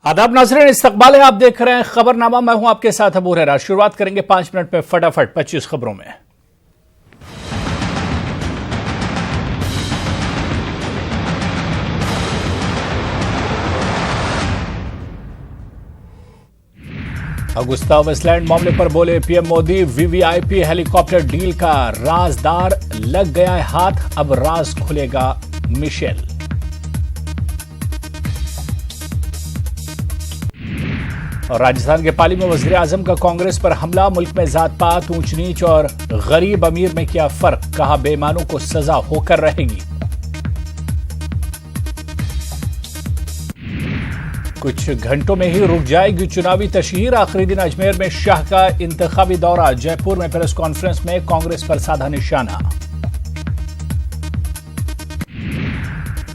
आदाब नाज़रीन, इस्तकबाल है, आप देख रहे हैं खबरनामा। मैं हूं आपके साथ अबू हुरैरा। शुरुआत करेंगे 5 मिनट में फटाफट 25 खबरों में। अगुस्ता वेस्टलैंड मामले पर बोले PM Modi, VVIP helicopter deal का राजदार लग गया है हाथ, अब राज खुलेगा मिशेल। और राजस्थान के पाली में वज़ीर आज़म का कांग्रेस पर हमला, मुल्क में जात पात, ऊंच नीच और गरीब अमीर में क्या फर्क, कहा बेईमानों को सजा होकर रहेगी। कुछ घंटों में ही रुक जाएगी चुनावी तशहीर, आखिरी दिन अजमेर में शाह का इंतखाबी दौरा, जयपुर में प्रेस कॉन्फ्रेंस में कांग्रेस पर साधा निशाना।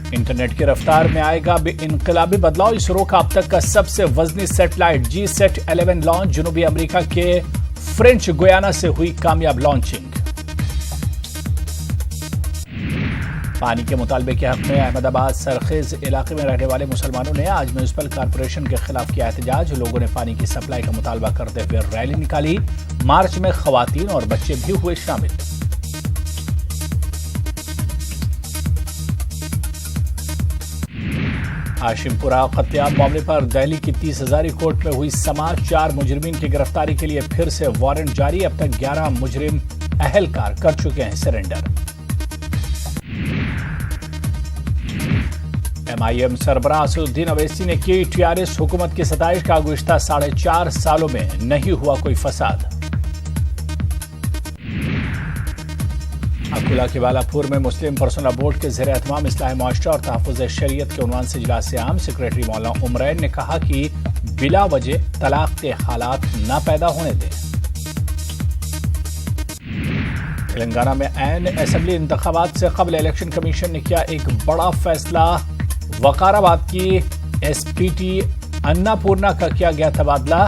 इंटरनेट की रफ्तार में आएगा इनकलाबी बदलाव, इसरो का अब तक का सबसे वजनी सैटेलाइट GSAT-11 लॉन्च, जनूबी अमेरिका के फ्रेंच गुयाना से हुई कामयाब लॉन्चिंग। पानी के मुतालबे के हक में अहमदाबाद सरखेज इलाके में रहने वाले मुसलमानों ने आज म्यूनिसिपल कॉर्पोरेशन के खिलाफ किया एहतजाज। लोगों ने पानी की सप्लाई का मुतालबा करते हुए रैली निकाली। मार्च में खवातीन और बच्चे भी हुए शामिल। हाशिमपुरा कत्लेआम मामले पर दिल्ली की 30 हजारी कोर्ट में हुई समाअत, 4 मुजरिमीन की गिरफ्तारी के लिए फिर से वारंट जारी। अब तक 11 मुजरिम अहलकार कर चुके हैं सरेंडर। MIM सरबराह असदुद्दीन अवैसी ने की टीआरएस हुकूमत की सताइश, का गुज़िश्ता 4.5 सालों में नहीं हुआ कोई फसाद। अकोला के बालापुर में मुस्लिम पर्सनल बोर्ड के ज़ेर एहतमाम इस्लाह मुआशरा और तहफ़्फ़ुज़ शरीयत के उन्वान से इजलास आम, सेक्रेटरी मौलाना उमरैन ने कहा कि बिला वजह तलाक के हालात न पैदा होने दें। तेलंगाना में ऐन असेंबली इंतखाबात से कबल इलेक्शन कमीशन ने किया एक बड़ा फैसला, वकाराबाद की SPT अन्नापूर्णा का किया गया तबादला,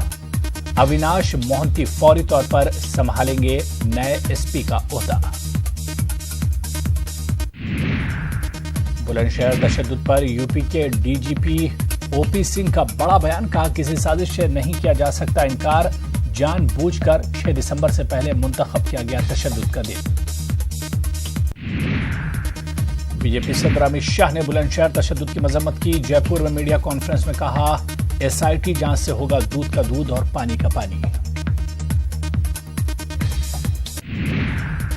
अविनाश मोहंती फौरी तौर पर संभालेंगे नए SP का ओहदा। बुलंदशहर तशद्दुद पर यूपी के DGP OP सिंह का बड़ा बयान, कहा किसी साजिश से नहीं किया जा सकता इनकार, जानबूझकर 6 दिसंबर से पहले मुंतखब किया गया तशद्दुद का दिन। बीजेपी सदर अमित शाह ने बुलंदशहर तशद्दुद की मजम्मत की, जयपुर में मीडिया कॉन्फ्रेंस में कहा SIT जांच से होगा दूध का दूध और पानी का पानी।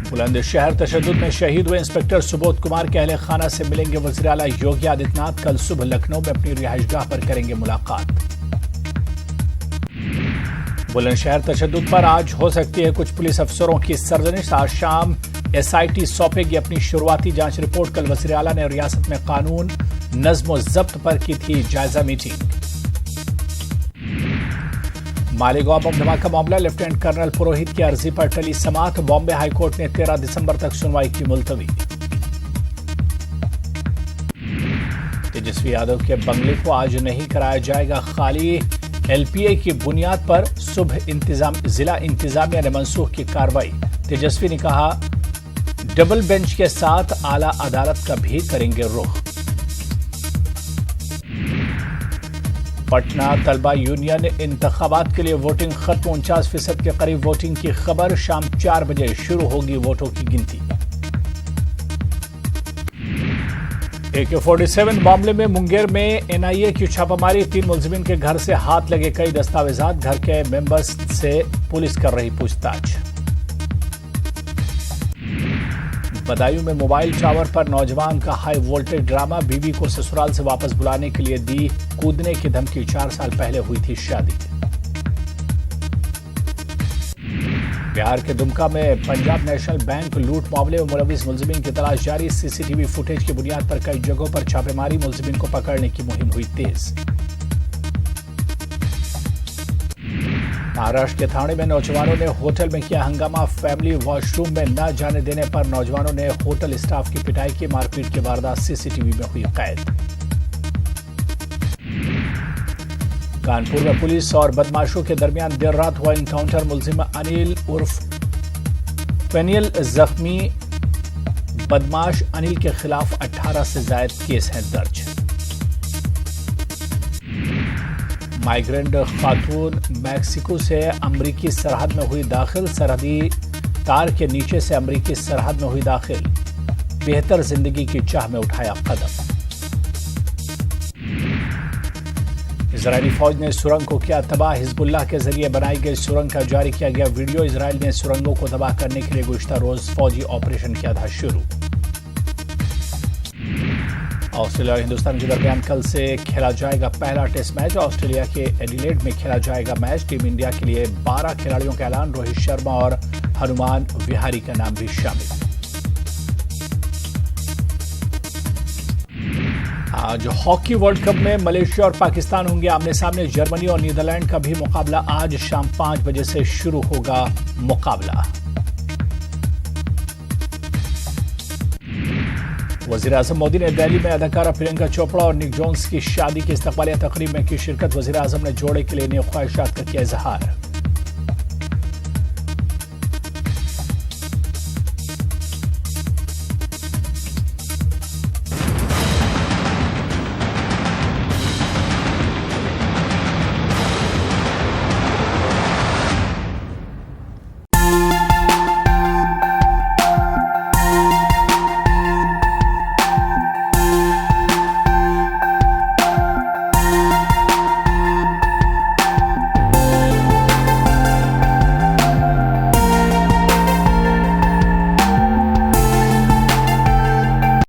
बुलंदशहर तशद्दुद में शहीद हुए इंस्पेक्टर सुबोध कुमार के अहले खाना से मिलेंगे वज़ीर आला योगी आदित्यनाथ, कल सुबह लखनऊ में अपनी रिहाइशगाह पर करेंगे मुलाकात। बुलंदशहर तशद्दुद पर आज हो सकती है कुछ पुलिस अफसरों की सरजनिश, आज शाम SIT सौंपेगी अपनी शुरुआती जांच रिपोर्ट। कल वज़ीर आला ने रियासत में कानून नज़्म ज़ब्त पर की थी जायजा मीटिंग। मालेगांव बम धमाका मामला, लेफ्टिनेंट कर्नल पुरोहित की अर्जी पर टली समाअत, बॉम्बे हाईकोर्ट ने 13 दिसंबर तक सुनवाई की मुलतवी। तेजस्वी यादव के बंगले को आज नहीं कराया जाएगा खाली, LPA की बुनियाद पर सुबह जिला इंतजामिया ने मनसूख की कार्रवाई। तेजस्वी ने कहा डबल बेंच के साथ आला अदालत का भी करेंगे रुख। पटना तलबा यूनियन इंतखाबात के लिए वोटिंग खत्म, 49% के करीब वोटिंग की खबर, शाम 4 बजे शुरू होगी वोटों की गिनती। AK-47 मामले में मुंगेर में NIA की छापामारी, 3 मुलजिमीन के घर से हाथ लगे कई दस्तावेजात, घर के मेंबर्स से पुलिस कर रही पूछताछ। बदायूं में मोबाइल टावर पर नौजवान का हाई वोल्टेज ड्रामा, बीवी को ससुराल से वापस बुलाने के लिए दी कूदने की धमकी, 4 साल पहले हुई थी शादी। बिहार के दुमका में पंजाब नेशनल बैंक लूट मामले में मुलविस मुलजिमीन की तलाश जारी, CCTV फुटेज की बुनियाद पर कई जगहों पर छापेमारी, मुलजिमीन को पकड़ने की मुहिम हुई तेज। महाराष्ट्र के थाने में नौजवानों ने होटल में किया हंगामा, फैमिली वॉशरूम में न जाने देने पर नौजवानों ने होटल स्टाफ की पिटाई की, मारपीट की वारदात CCTV में हुई कैद। कानपुर में पुलिस और बदमाशों के दरमियान देर रात हुआ एनकाउंटर, मुलजिम अनिल उर्फ पेनियल जख्मी, बदमाश अनिल के खिलाफ 18 से ज्यादा केस हैं दर्ज। माइग्रेंट खातून मैक्सिको से अमरीकी सरहद में हुई दाखिल। सरहदी तार के नीचे से अमरीकी सरहद में हुई दाखिल। बेहतर जिंदगी की चाह में उठाया कदम। इजरायली फौज ने सुरंग को किया तबाह। हिजबुल्लाह के जरिए बनाई गई सुरंग का जारी किया गया वीडियो। इजरायल ने सुरंगों को तबाह करने के लिए गुज़िश्ता रोज फौजी ऑपरेशन किया था शुरू। ऑस्ट्रेलिया और हिंदुस्तान के दरमियान कल से खेला जाएगा पहला टेस्ट मैच। ऑस्ट्रेलिया के एडिलेड में खेला जाएगा मैच। टीम इंडिया के लिए 12 खिलाड़ियों का ऐलान। रोहित शर्मा और हनुमान विहारी का नाम भी शामिल। आज हॉकी वर्ल्ड कप में मलेशिया और पाकिस्तान होंगे आमने सामने। जर्मनी और नीदरलैंड का भी मुकाबला आज शाम 5 बजे से शुरू होगा मुकाबला। वज़ीर-ए-आज़म मोदी ने दिल्ली में अदाकारा प्रियंका चोपड़ा और निक जोन्स की शादी की इस्तकबालिया तकरीब में की शिरकत। वज़ीर-ए-आज़म ने जोड़े के लिए नेक ख्वाहिशात का किया इजहार।